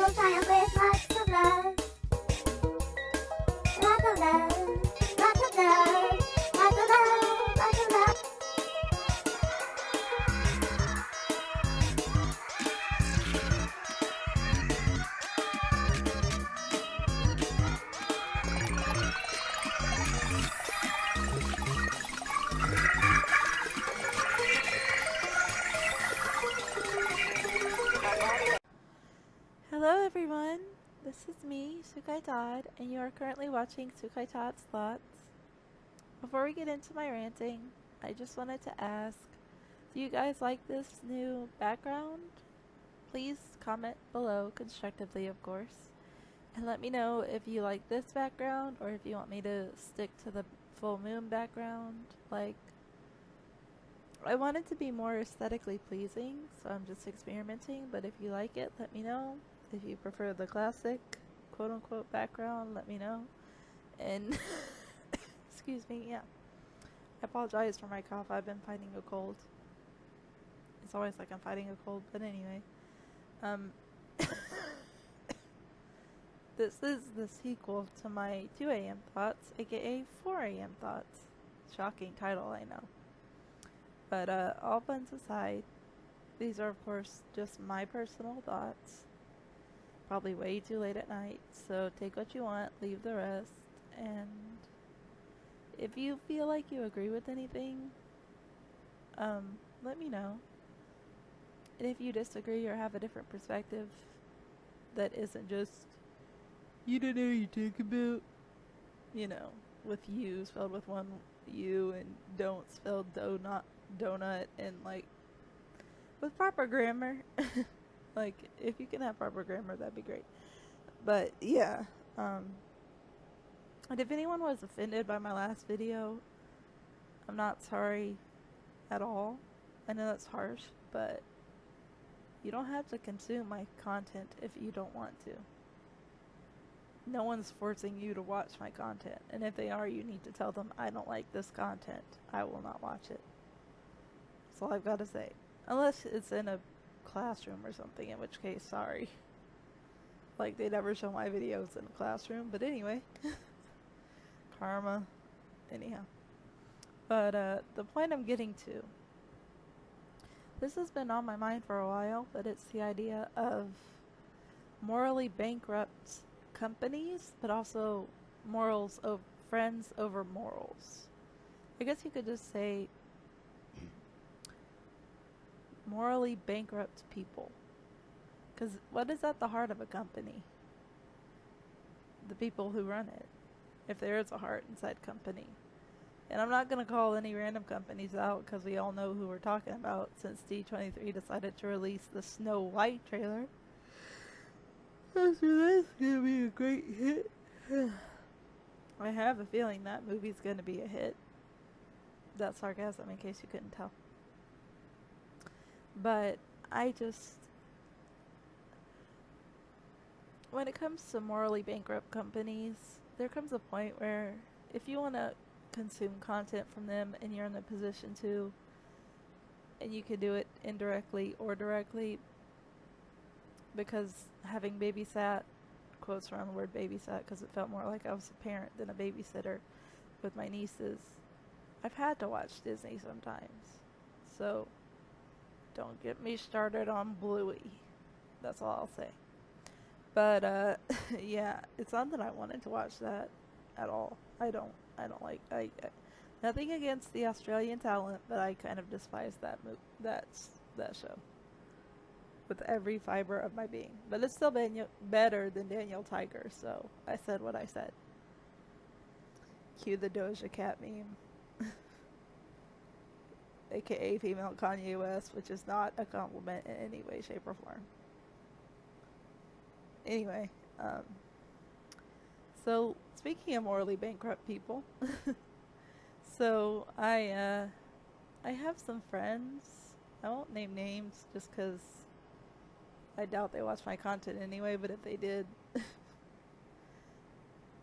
will triumph with lots of love. Lots of love, lots of love, lots of love, lots of love. Hello everyone, this is me, Sukai Todd, and you are currently watching Sukai Todd's Thoughts. Before we get into my ranting, I just wanted to ask, do you guys like this new background? Please comment below, constructively of course, and let me know if you like this background or if you want me to stick to the full moon background. Like, I want it to be more aesthetically pleasing, so I'm just experimenting, but if you like it, let me know. If you prefer the classic, quote-unquote, background, let me know. And, excuse me, yeah. I apologize for my cough. I've been fighting a cold. It's always like I'm fighting a cold, but anyway. This is the sequel to my 2 a.m. thoughts, aka 4 a.m. thoughts. Shocking title, I know. But, all puns aside, these are, of course, just my personal thoughts. Probably way too late at night, so take what you want, leave the rest, and if you feel like you agree with anything, let me know. And if you disagree or have a different perspective that isn't just, you don't know what you talk about, you know, with you spelled with one U and don't spelled donut, and like, with proper grammar. Like, if you can have proper grammar, that'd be great. But, yeah. And if anyone was offended by my last video, I'm not sorry at all. I know that's harsh, but you don't have to consume my content if you don't want to. No one's forcing you to watch my content. And if they are, you need to tell them, I don't like this content. I will not watch it. That's all I've got to say. Unless it's in a classroom or something, in which case, sorry. Like, they never show my videos in a classroom, but anyway. Karma. Anyhow. But, the point I'm getting to. This has been on my mind for a while, but it's the idea of morally bankrupt companies, but also morals of friends over morals. I guess you could just say morally bankrupt people. Because what is at the heart of a company? The people who run it. If there is a heart inside company. And I'm not going to call any random companies out because we all know who we're talking about since D23 decided to release the Snow White trailer. So that's going to be a great hit. I have a feeling that movie's going to be a hit. That's sarcasm in case you couldn't tell. But I just, when it comes to morally bankrupt companies, there comes a point where if you want to consume content from them and you're in the position to, and you can do it indirectly or directly, because having babysat, quotes around the word babysat because it felt more like I was a parent than a babysitter with my nieces, I've had to watch Disney sometimes. So don't get me started on Bluey. That's all I'll say. But, yeah, it's not that I wanted to watch that at all. I don't like, nothing against the Australian talent, but I kind of despise that that show. With every fiber of my being. But it's still better than Daniel Tiger, so I said what I said. Cue the Doja Cat meme. AKA female Kanye West, which is not a compliment in any way, shape, or form. Anyway, so speaking of morally bankrupt people, so I have some friends. I won't name names just because I doubt they watch my content anyway, but if they did,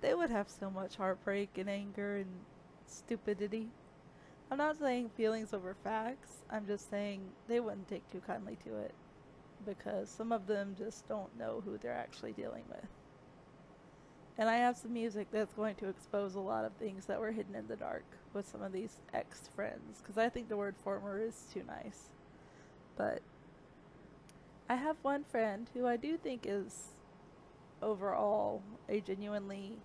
they would have so much heartbreak and anger and stupidity. I'm not saying feelings over facts. I'm just saying they wouldn't take too kindly to it. because some of them just don't know who they're actually dealing with. And I have some music that's going to expose a lot of things that were hidden in the dark with some of these ex-friends, because I think the word former is too nice. But I have one friend who I do think is overall a genuinely,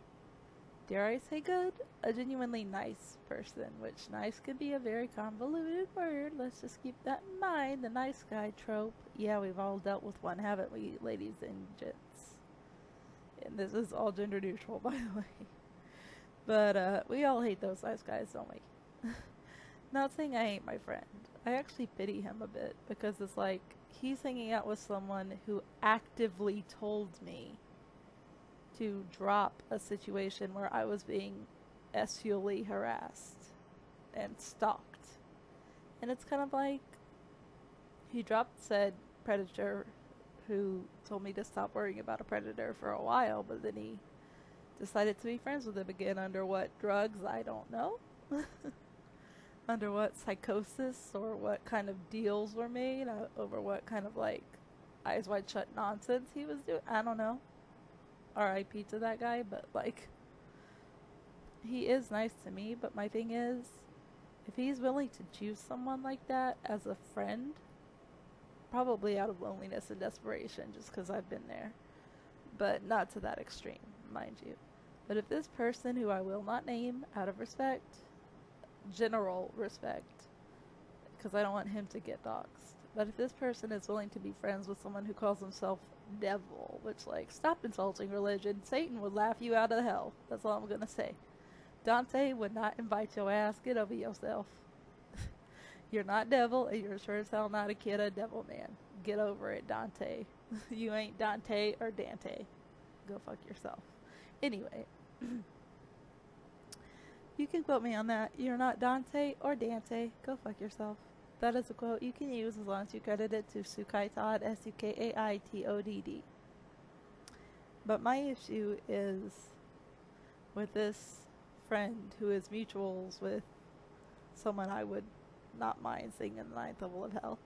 dare I say good, a genuinely nice person, which nice could be a very convoluted word. Let's just keep that in mind, the nice guy trope. Yeah, we've all dealt with one, haven't we, ladies and gents? And this is all gender neutral, by the way. But we all hate those nice guys, don't we? Not saying I hate my friend. I actually pity him a bit, because it's like he's hanging out with someone who actively told me to drop a situation where I was being sexually harassed and stalked. And it's kind of like he dropped said predator who told me to stop worrying about a predator for a while, but then he decided to be friends with him again under what drugs, I don't know. Under what psychosis or what kind of deals were made, over what kind of like eyes wide shut nonsense he was doing. I don't know. R.I.P. to that guy, but like, he is nice to me, but my thing is, if he's willing to choose someone like that as a friend, probably out of loneliness and desperation, just because I've been there, but not to that extreme, mind you. But if this person, who I will not name out of respect, general respect, because I don't want him to get doxxed, but if this person is willing to be friends with someone who calls himself devil, which, like, stop insulting religion. Satan would laugh you out of hell. That's all I'm gonna say. Dante would not invite your ass. Get over yourself. You're not devil, and you're sure as hell not a kid of devil man. Get over it, Dante. You ain't Dante or Dante. Go fuck yourself. Anyway. You can quote me on that. You're not Dante or Dante. Go fuck yourself. That is a quote you can use as long as you credit it to Sukai Todd, Sukaitodd. But my issue is with this friend who is mutuals with someone I would not mind seeing in the ninth level of hell,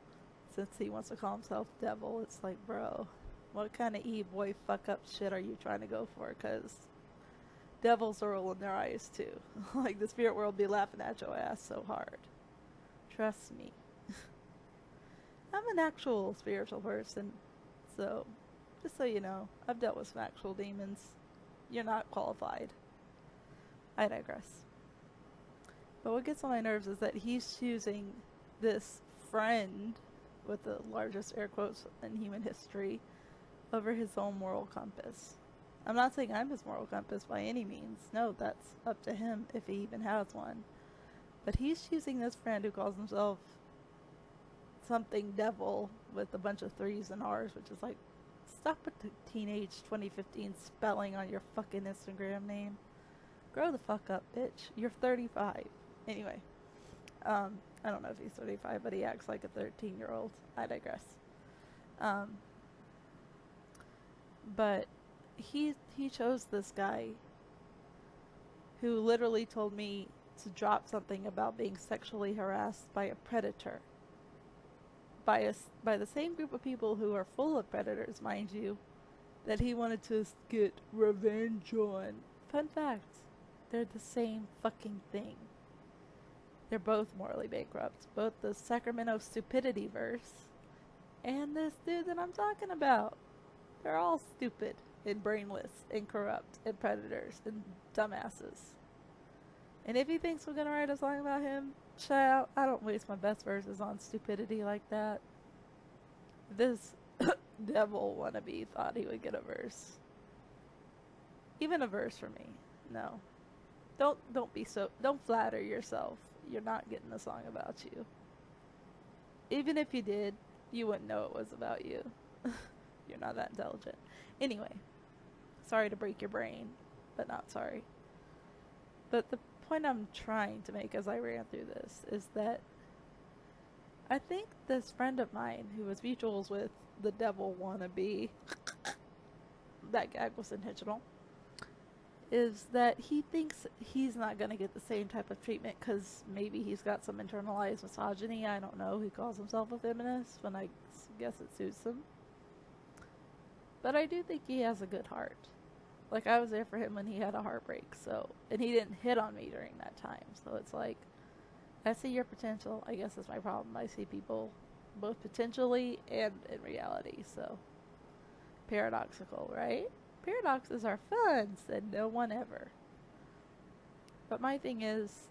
since he wants to call himself devil. It's like, bro, what kind of e-boy fuck up shit are you trying to go for? Because devils are rolling their eyes too. Like, the spirit world be laughing at your ass so hard. Trust me. I'm an actual spiritual person, so just so you know, I've dealt with some actual demons. You're not qualified. I digress. But what gets on my nerves is that he's choosing this friend, with the largest air quotes in human history, over his own moral compass. I'm not saying I'm his moral compass by any means. No, that's up to him if he even has one. But he's choosing this friend who calls himself something devil with a bunch of 3's and R's, which is like, stop with the teenage 2015 spelling on your fucking Instagram name. Grow the fuck up, bitch. You're 35. Anyway, I don't know if he's 35, but he acts like a 13-year-old. I digress. But he chose this guy who literally told me to drop something about being sexually harassed by a predator. By the same group of people who are full of predators, mind you, that he wanted to get revenge on. Fun fact, they're the same fucking thing. They're both morally bankrupt. Both the Sacramento stupidity verse and this dude that I'm talking about. They're all stupid and brainless and corrupt and predators and dumbasses. And if he thinks we're gonna write a song about him, child, I don't waste my best verses on stupidity like that. This devil wannabe thought he would get a verse. Even a verse for me. No. Don't flatter yourself. You're not getting a song about you. Even if you did, you wouldn't know it was about you. You're not that intelligent. Anyway, sorry to break your brain, but not sorry. But the point I'm trying to make as I ran through this is that I think this friend of mine who was mutuals with the devil wannabe, that gag was intentional, is that he thinks he's not going to get the same type of treatment because maybe he's got some internalized misogyny. I don't know. He calls himself a feminist when I guess it suits him. But I do think he has a good heart. Like, I was there for him when he had a heartbreak, so, and he didn't hit on me during that time. So it's like, I see your potential. I guess that's my problem. I see people both potentially and in reality. So, paradoxical, right? Paradoxes are fun, said no one ever. But my thing is,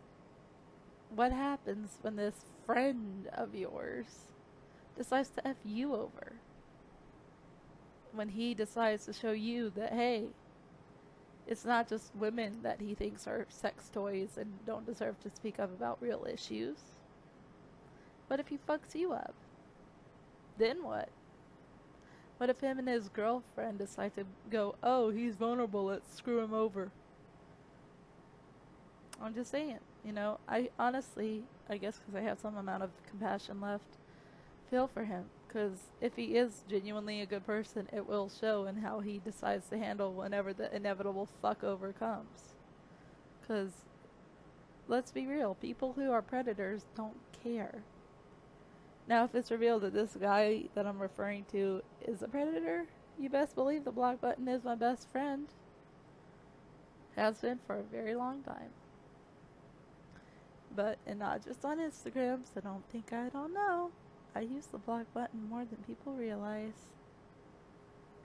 what happens when this friend of yours decides to F you over? When he decides to show you that, hey, it's not just women that he thinks are sex toys and don't deserve to speak up about real issues. What if he fucks you up? Then what? What if him and his girlfriend decide to go, oh, he's vulnerable, let's screw him over? I'm just saying, I honestly, I guess because I have some amount of compassion left, feel for him. Because if he is genuinely a good person, it will show in how he decides to handle whenever the inevitable fuck over comes. Because, let's be real, people who are predators don't care. Now, if it's revealed that this guy that I'm referring to is a predator, you best believe the block button is my best friend. Has been for a very long time. But, and not just on Instagram, so don't think I don't know. I use the block button more than people realize.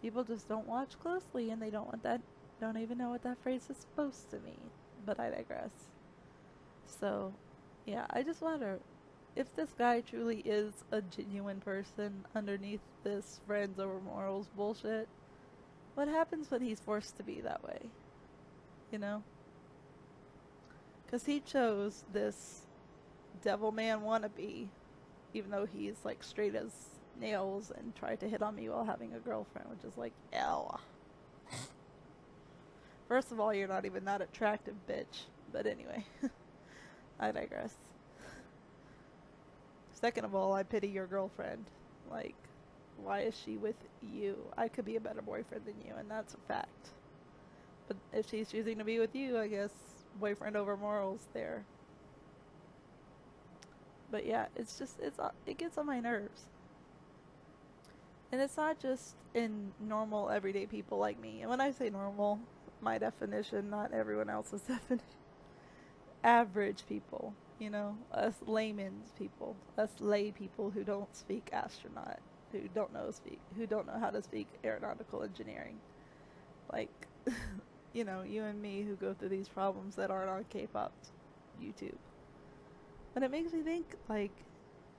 People just don't watch closely and they don't even know what that phrase is supposed to mean. But I digress. So, yeah, I just wonder if this guy truly is a genuine person underneath this friends over morals bullshit. What happens when he's forced to be that way? Because he chose this devil man wannabe, even though he's like straight as nails and tried to hit on me while having a girlfriend, which is like, ew. First of all, you're not even that attractive, bitch. But anyway, I digress. Second of all, I pity your girlfriend. Like, why is she with you? I could be a better boyfriend than you, and that's a fact. But if she's choosing to be with you, I guess boyfriend over morals there. But yeah, it gets on my nerves. And it's not just in normal, everyday people like me. And when I say normal, my definition, not everyone else's definition. Average people, us layman's people, us lay people who don't speak astronaut, who don't know how to speak aeronautical engineering. Like, you and me who go through these problems that aren't on K-pop YouTube. And it makes me think, like,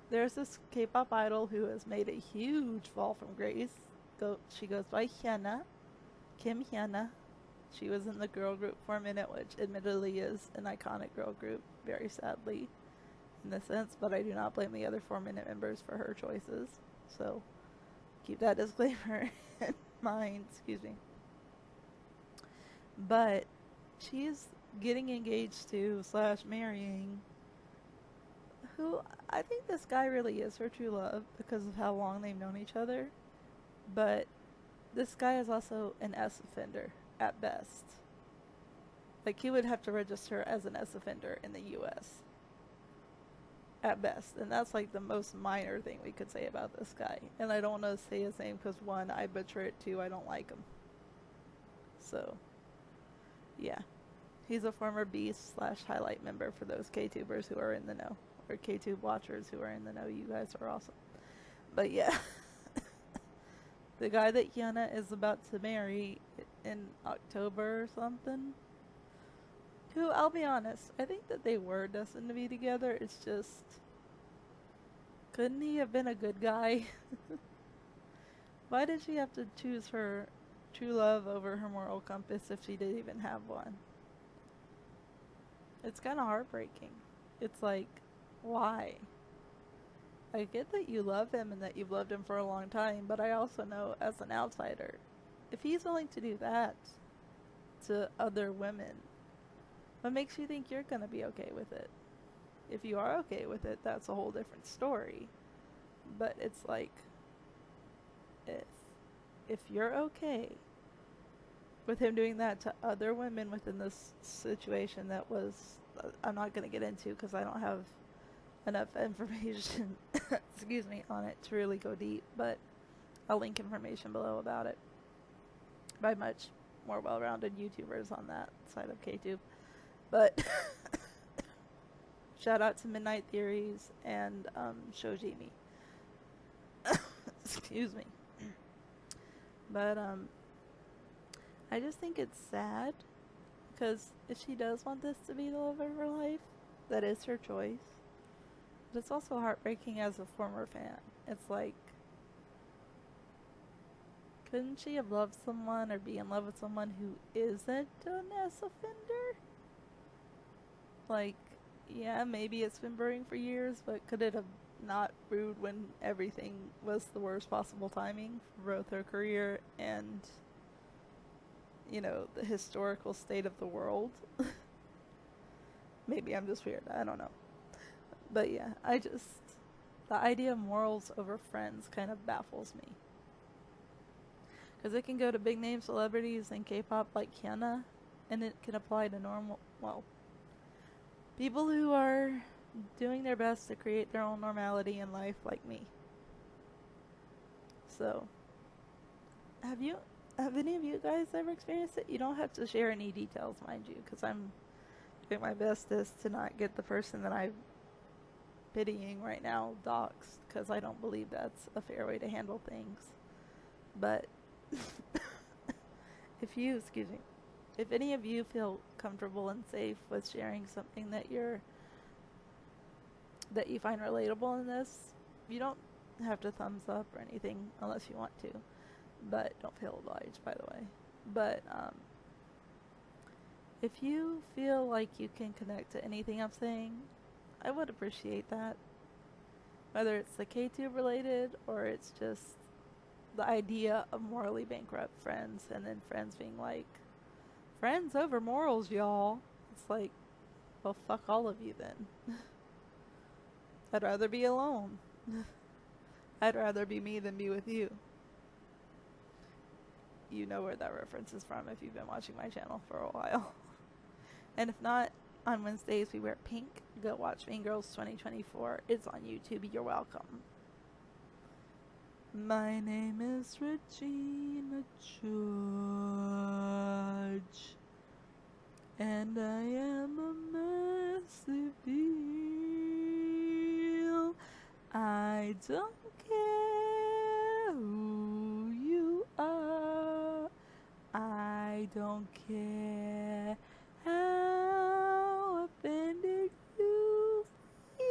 there's this K-pop idol who has made a huge fall from grace. She goes by Hyuna, Kim Hyuna. She was in the girl group for a minute, which admittedly is an iconic girl group, very sadly, in this sense. But I do not blame the other 4-minute members for her choices. So, keep that disclaimer in mind. Excuse me. But she's getting engaged to / marrying who I think this guy really is her true love because of how long they've known each other. But this guy is also an S offender at best. Like, he would have to register as an S offender in the US at best. And that's like the most minor thing we could say about this guy. And I don't want to say his name because 1, I butcher it, 2, I don't like him. So, yeah. He's a former Beast / Highlight member for those K-tubers who are in the know. Or K-tube watchers who are in the know. You guys are awesome. But yeah. The guy that Hyuna is about to marry in October or something. Who, I'll be honest, I think that they were destined to be together. It's just, couldn't he have been a good guy? Why did she have to choose her true love over her moral compass if she didn't even have one? It's kind of heartbreaking. It's like, why? I get that you love him and that you've loved him for a long time, but I also know as an outsider, if he's willing to do that to other women, what makes you think you're going to be okay with it? If you are okay with it, that's a whole different story. But it's like, if you're okay with him doing that to other women within this situation that was, I'm not going to get into because I don't have enough information excuse me, on it to really go deep, but I'll link information below about it. by much more well-rounded YouTubers on that side of KTube. But shout out to Midnight Theories and Shojimi. Excuse me. But I just think it's sad because if she does want this to be the love of her life, that is her choice. But it's also heartbreaking as a former fan. It's like, couldn't she have loved someone or be in love with someone who isn't an S offender? Like, yeah, maybe it's been brewing for years, but could it have not brewed when everything was the worst possible timing for both her career and, you know, the historical state of the world? Maybe I'm just weird, I don't know. But yeah, the idea of morals over friends kind of baffles me. Because it can go to big name celebrities in K-pop like Hyuna, and it can apply to people who are doing their best to create their own normality in life like me. So, have any of you guys ever experienced it? You don't have to share any details, mind you, because I'm doing my best to not get the person that I'm pitying right now doxxed, because I don't believe that's a fair way to handle things. But if any of you feel comfortable and safe with sharing something that you find relatable in this, you don't have to thumbs up or anything unless you want to, but don't feel obliged, by the way. But if you feel like you can connect to anything I'm saying, I would appreciate that. Whether it's the KTube related or it's just the idea of morally bankrupt friends, and then friends being like, friends over morals, y'all. It's like, well, fuck all of you then. I'd rather be alone. I'd rather be me than be with you. You know where that reference is from if you've been watching my channel for a while. And if not, on Wednesdays we wear pink. Go watch Mean Girls 2024. It's on YouTube. You're welcome. My name is Regina George, and I am a massive deal. I don't care who you are. I don't care how offended you feel.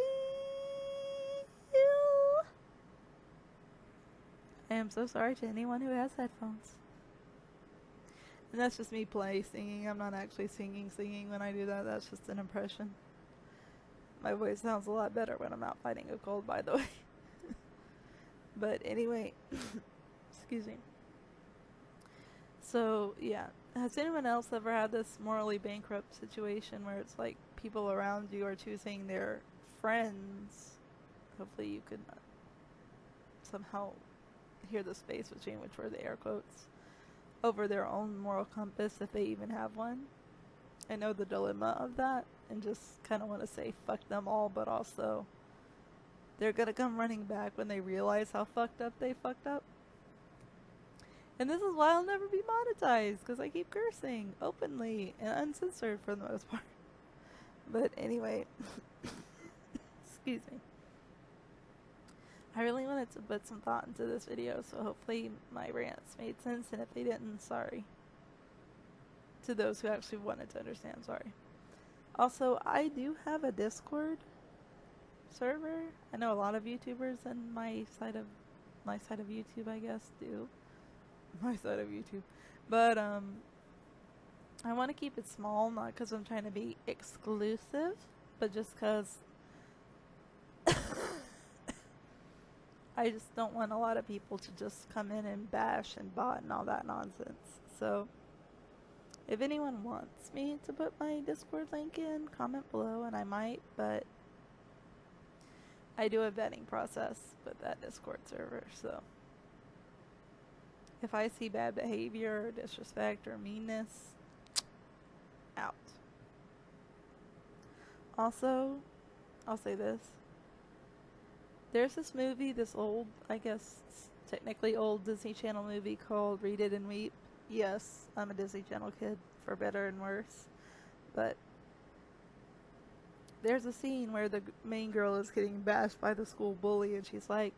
I am so sorry to anyone who has headphones. And that's just me singing. I'm not actually singing when I do that. That's just an impression. My voice sounds a lot better when I'm not fighting a cold, by the way. But anyway, excuse me. So, yeah. Has anyone else ever had this morally bankrupt situation where it's like people around you are choosing their friends? Hopefully you could somehow hear the space between which were the air quotes, over their own moral compass, if they even have one. I know the dilemma of that, and just kind of want to say fuck them all, but also they're gonna come running back when they realize how fucked up they fucked up. And this is why I'll never be monetized, because I keep cursing openly and uncensored for the most part. But anyway, excuse me. I really wanted to put some thought into this video, so hopefully my rants made sense, and if they didn't, sorry. To those who actually wanted to understand, sorry. Also, I do have a Discord server. I know a lot of YouTubers in my side of YouTube, I guess, do. My side of YouTube. But, I want to keep it small, not because I'm trying to be exclusive, but just because I just don't want a lot of people to just come in and bash and bot and all that nonsense. So, if anyone wants me to put my Discord link in, comment below and I might, but I do a vetting process with that Discord server, so if I see bad behavior or disrespect or meanness, out. Also, I'll say this. There's this movie, this old, I guess technically old Disney Channel movie called Read It and Weep. yes, I'm a Disney Channel kid, for better and worse. But there's a scene where the main girl is getting bashed by the school bully, and she's like,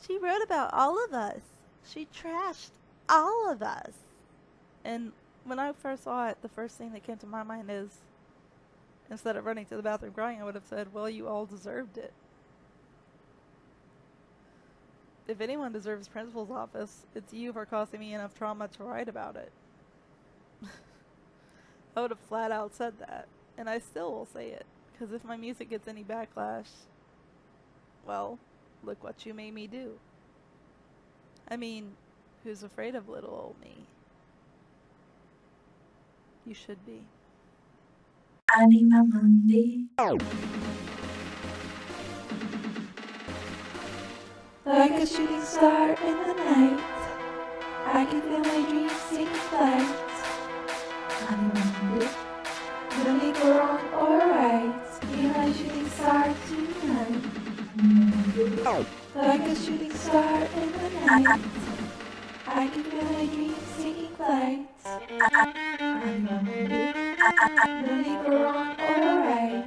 she wrote about all of us. She trashed all of us. And when I first saw it, the first thing that came to my mind is, instead of running to the bathroom crying, I would have said, well, you all deserved it. If anyone deserves principal's office, it's you for causing me enough trauma to write about it. I would have flat out said that. And I still will say it. Because if my music gets any backlash, well, look what you made me do. I mean, who's afraid of little old me? You should be. Anima Mundi. Like a shooting star in the night, I can feel my dreams taking flight. Anima Mundi. No need for wrong or right. Be my shooting star tonight. Like a shooting star in the night, I can feel my dreams taking flight. Anima Mundi. No need for wrong or right.